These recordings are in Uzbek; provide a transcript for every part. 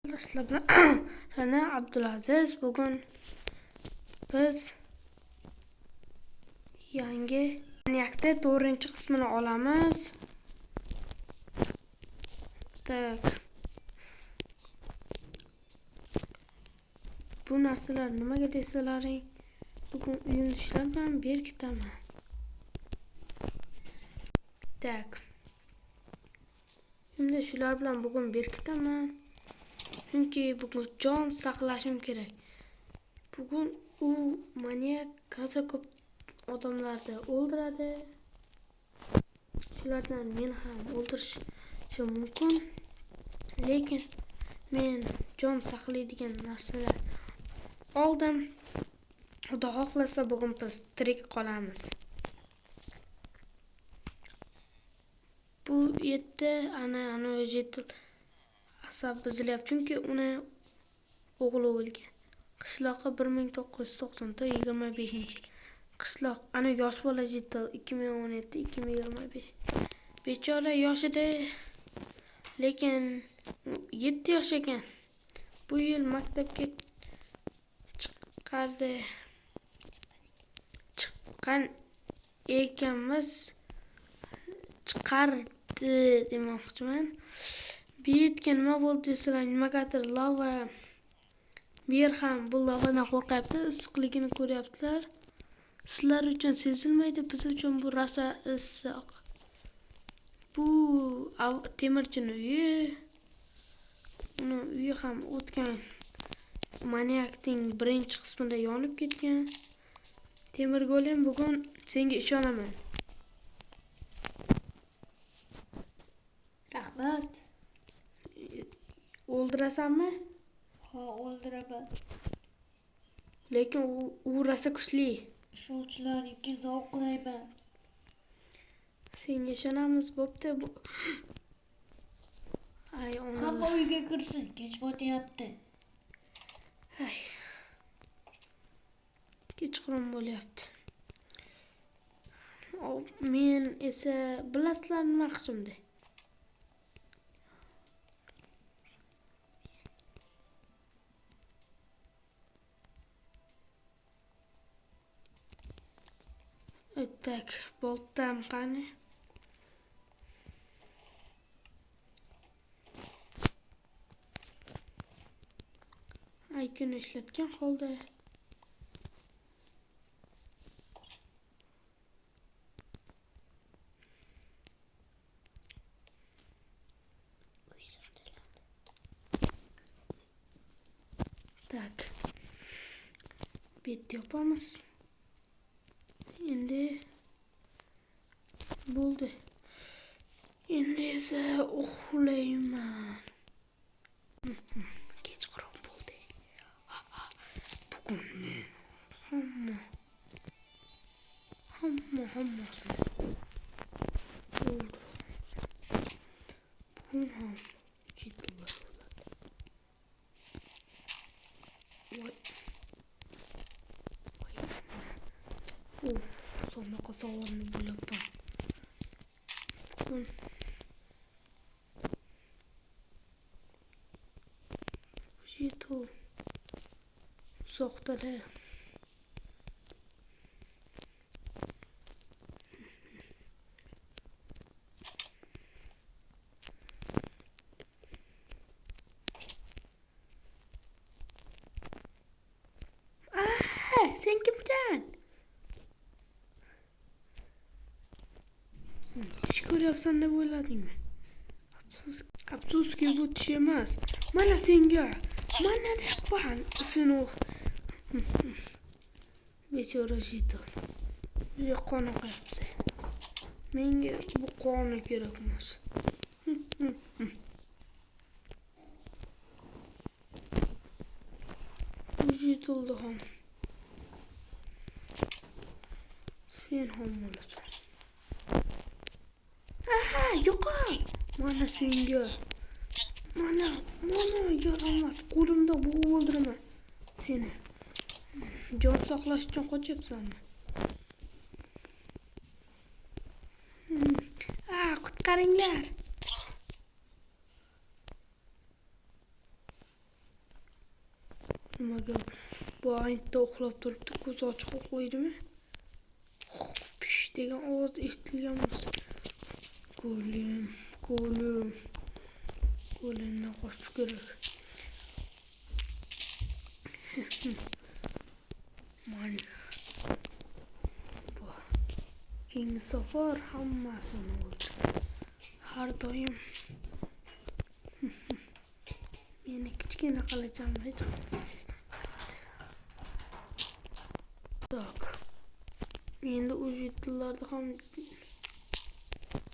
Arkadaşlar ben Rana Abdulaziz. Bugün biz yangi Maniak'ta 4-qismini olamiz. Tak. Bu narsalar nimaga desalaring, bugun uyim ishlar bilan berkitaman. Tak. Endi shular bilan bugun berkitaman. Chunki bugun jon saqlashim kerak. Bugun u maniak rosa ko'p odamlarni o'ldiradi. Shulardan men ham o'ldirishim mumkin. Lekin men jon saqlaydigan narsalar oldim. Xudo xohlasa bugun biz tirik qolamiz. Bu yerda ana jetil asab buzilyapti, chunki uni o'g'li o'lgan. Qishloqqa 1994-25 qishloq. Ana yosh bola jetil 2017-2025. Bechora yoshida, lekin 7 yosh ekan. Bu yil maktabga chiqqan ekanmiz. Chiqardi demoqchiman. Bu yerga nima bo'ldi desanglar, nimagadir lava. Bu yer ham bu lavadan qo'rqyapti, issiqligini ko'ryaptilar. Sizlar uchun sezilmaydi, biz uchun bu rosa issiq. Bu temirchining uyi. Uni uyi ham o'tgan maniakning 1-qismida yonib ketgan. Temirgo'lim, bugun senga ishonaman. Rahmat. O'ldirasanmi? Ha, o'ldiraman. Lekin u rosa kuchli. Ishonchlarniki zavqlayman. Senga ishonamiz, bo'pti. Ay, Hamma uyga kirsin, kech bo'lyapti. Ay. Kechqurun bo'lyapti. Men esa bilasizlar nima qilishimdi? Tak, boltam qani? Ay, kun ishlatgan holda. Tak. Bet yapamiz. Endi bo'ldi. Endi esa uxlayman. Kechqurun bo'ldi. Bugun men hamma bugun ham jiddiy bo'ladi. Sonra kasalarını bulamam. Jito uzoqdalar. Sen kimdan? Tish ko'ryapsan deb o'yladingmi? Afsuski bu tish emas. Mana senga. Mana deyapman. Seni bechora jetil. Juda qoniqyapsan. Menga bu qoni kerak emas. Jetildi ham. Sen ham bo'lasan. Aha, yo'qol. Mana senga. Mana yaramas. Qo'limda bo'g'ib o'ldiraman seni. Jon saqlash uchun qochyapsanmi? Qutqaringlar. nimaga bu aytda uxlab turibdi, ko'zi ochiq uxlaydimi? Pish degan ovoz eshitilgan bo'lsa. Qo'limdan qochish kerak. Mana bu keyingi safar hammasini o'ldir. Har doim meni kichkina qilacağım hech. Tak. Endi o'z yillarda ham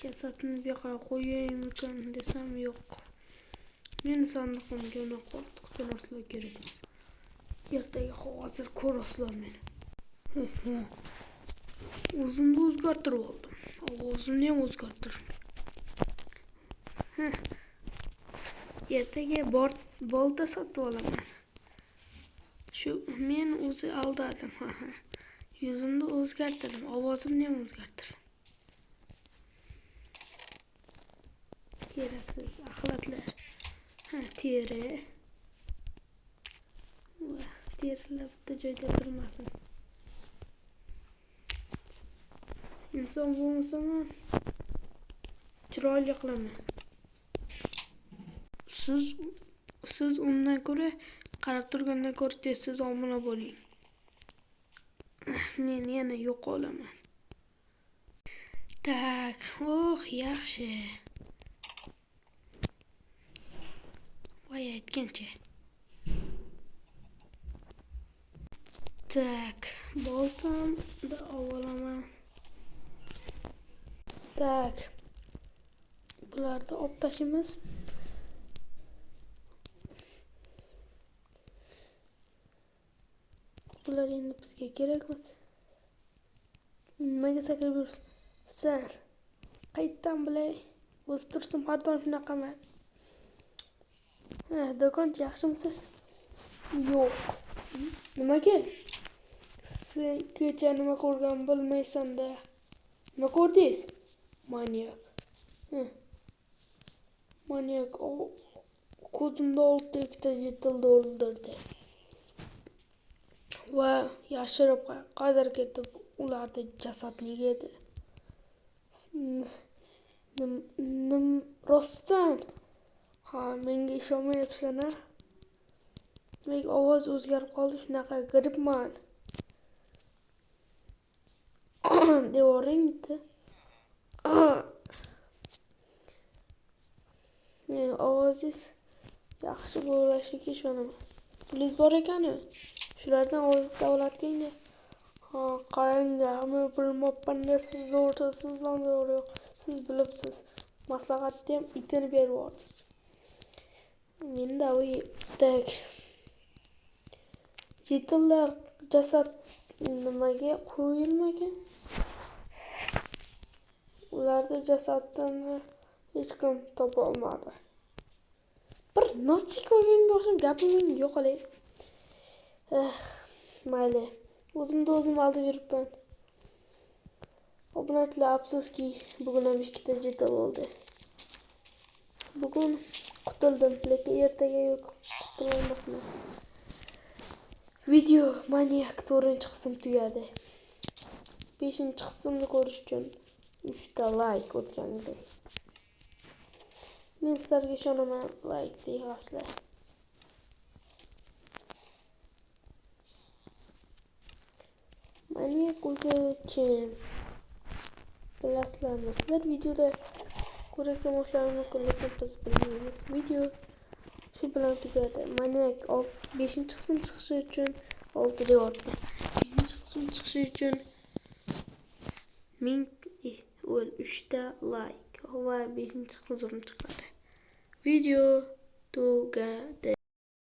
jasadini bu yoqqa qo'yaymikan desam yo'q. Meni sandiqimga uni qo'ltiqdan aslo kerak emas. Ertaga hozir ko'rasizlar meni. O'zimni o'zgartirib oldim. Ovozimni ham o'zgartirdim. Ertaga bolta sotib olaman. Shu men o'zi aldadim. Yuzimni o'zgartirdim, ovozimni ham o'zgartirdim. Keraksiz axlatlar. Teri. Terilar bitta joyda turmasin. İnson bo'lmasam chiroyli qilaman. Siz undan ko'ra qarab turgandan ko'ra tez omila bo'ling. Men yana yo'qolaman. Tak, yaxshi. Voy aytgancha. Tak, boltamni olaman. Tak. Bularni olib tashlaymiz. Bular endi bizga kerakmi? Nimaga sakrab yuribsan? Qayerdan bilay? O'zi tursin, har doim shunaqaman. Do'konchi, yaxshimisiz? Yo'q. Nimaga? Sen kecha nima ko'rgan bilmaysan-da. Nima ko'rdingiz? Manyak. Manyak ko'zimda oltita ikkita jitilni o'ldirdi. Va yashirib qayerga ketib ularni jasadini yedi. Rostdan? Menga ishonmayapsan-a? Menga ovoz o'zgarib qoldi, shunaqa grippman. Devoringni. Men ovozingiz yaxshi bo'lishiga ishonaman. Pulingiz bor ekan-ku. Shulardan olib davlatga. Qarang, men bilmabman-da, siz zo'rsiz, yo'q. Siz bilibsiz. Maslahatni ham itini berib yuborsiz. Menda u tak. Jitillar jasad nimaga qo'yilmagan? Ularda jasadini hech kim topa olmadi. Bir noschi ko'rganga o'xshab gapimni yo'qolay. Mayli. O'zim aldib yuribman. Obunachilar, afsuski, bugun ham ikkita jitil bo'ldi. Bugun qutuldim, lekin ertaga yo'q, qutulolmasman. Video Maniac 4-qism tugadi. 5-qismni ko'rish uchun 3 ta like o'tganingdek. Men sizlarga ishonaman, like deyasizlar. Maniac o'zi kim? Bilasizlarmi? Sizlar videoda ko'rgan bo'lishlaringiz mumkin, lekin biz bilmaymiz. Video shu bilan tugadi. Maniac 5-qism chiqishi uchun 6 deyapman. 5-qism chiqishi uchun 3 ta like va 5-qism chiqadi. Video tugadi.